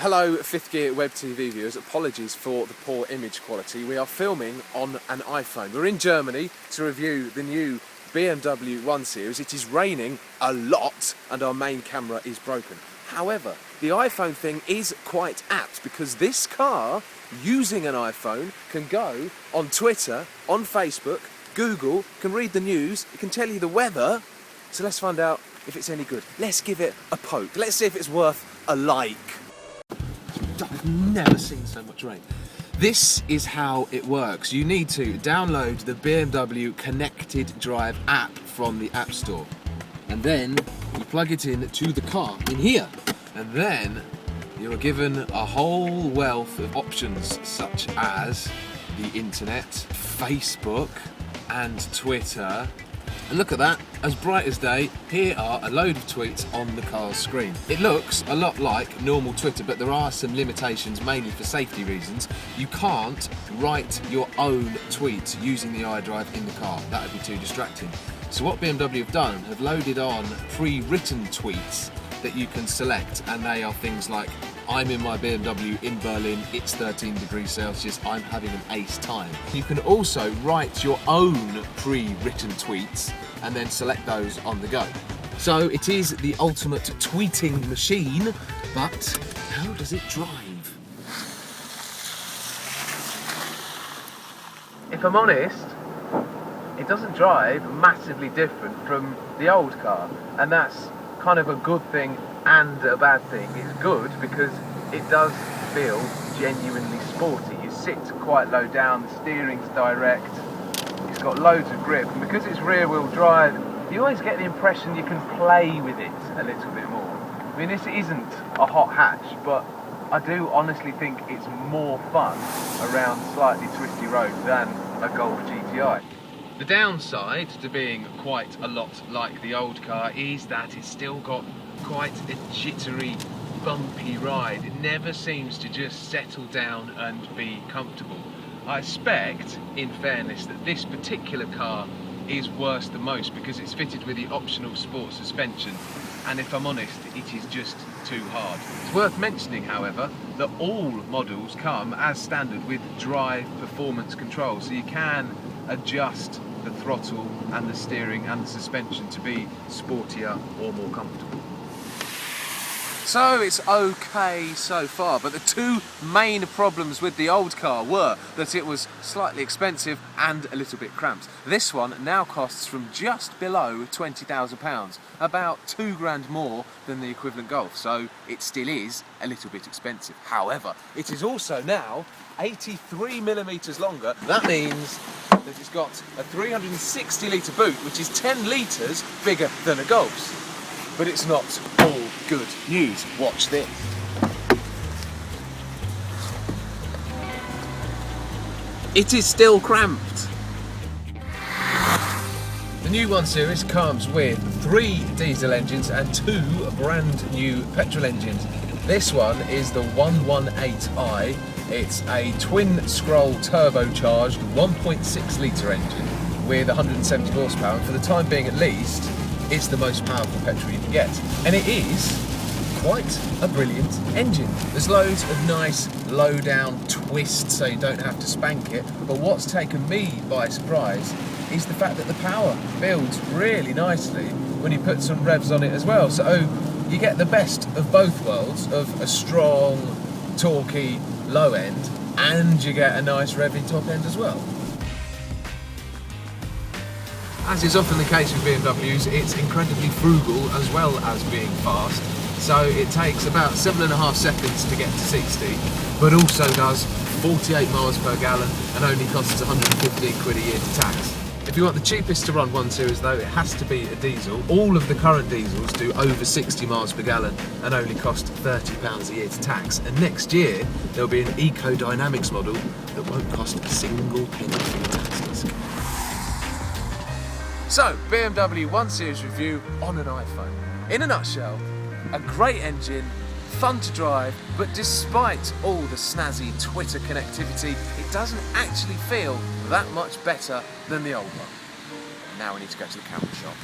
Hello Fifth Gear Web TV viewers, apologies for the poor image quality. We are filming on an iPhone. We're in Germany to review the new BMW 1 Series. It is raining a lot and our main camera is broken. However, the iPhone thing is quite apt because this car, using an iPhone, can go on Twitter, on Facebook, Google, can read the news, it can tell you the weather. So let's find out if it's any good. Let's give it a poke. Let's see if it's worth a like. I've never seen so much rain. This is how it works. You need to download the BMW ConnectedDrive app from the App Store. And then you plug it in to the car in here. And then you're given a whole wealth of options such as the internet, Facebook and Twitter. And look at that, as bright as day, here are a load of tweets on the car's screen. It looks a lot like normal Twitter, but there are some limitations, mainly for safety reasons. You can't write your own tweets using the iDrive in the car. That would be too distracting. So what BMW have done, have loaded on pre-written tweets that you can select, and they are things like, I'm in my BMW in Berlin, it's 13 degrees Celsius, I'm having an ace time. You can also write your own pre-written tweets and then select those on the go. So it is the ultimate tweeting machine, but how does it drive? If I'm honest, it doesn't drive massively different from the old car, and that's kind of a good thing and a bad thing. It's good because it does feel genuinely sporty. You sit quite low down, the steering's direct, it's got loads of grip, and because it's rear wheel drive, you always get the impression you can play with it a little bit more. I mean, this isn't a hot hatch, but I do honestly think it's more fun around slightly twisty roads than a Golf GTI. The downside to being quite a lot like the old car is that it's still got quite a jittery, bumpy ride. It never seems to just settle down and be comfortable. I expect, in fairness, that this particular car is worse than most because it's fitted with the optional sport suspension, and if I'm honest, it is just too hard. It's worth mentioning, however, that all models come as standard with drive performance control, so you can adjust the throttle and the steering and the suspension to be sportier or more comfortable. So it's okay so far, but the two main problems with the old car were that it was slightly expensive and a little bit cramped. This one now costs from just below £20,000, about £2 more than the equivalent Golf, so it still is a little bit expensive. However, it is also now 83mm longer. That means that it's got a 360 litre boot, which is 10 litres bigger than a Golf's. But it's not all good news. Watch this. It is still cramped. The new 1 Series comes with 3 diesel engines and 2 brand new petrol engines. This one is the 118i. It's a twin-scroll turbocharged 1.6 litre engine with 170 horsepower. For the time being at least, it's the most powerful petrol you can get. And it is quite a brilliant engine. There's loads of nice low-down twists so you don't have to spank it. But what's taken me by surprise is the fact that the power builds really nicely when you put some revs on it as well. So you get the best of both worlds, of a strong, torquey low end, and you get a nice revvy top end as well. As is often the case with BMWs, it's incredibly frugal as well as being fast. So it takes about 7.5 seconds to get to 60, but also does 48 miles per gallon and only costs 115 quid a year to tax. If you want the cheapest to run 1 Series though, it has to be a diesel. All of the current diesels do over 60 miles per gallon and only cost £30 a year to tax. And next year, there'll be an eco-dynamics model that won't cost a single penny for your taxes. So, BMW 1 Series review on an iPhone. In a nutshell, a great engine, fun to drive, but despite all the snazzy Twitter connectivity, it doesn't actually feel that much better than the old one. Now we need to go to the camera shop.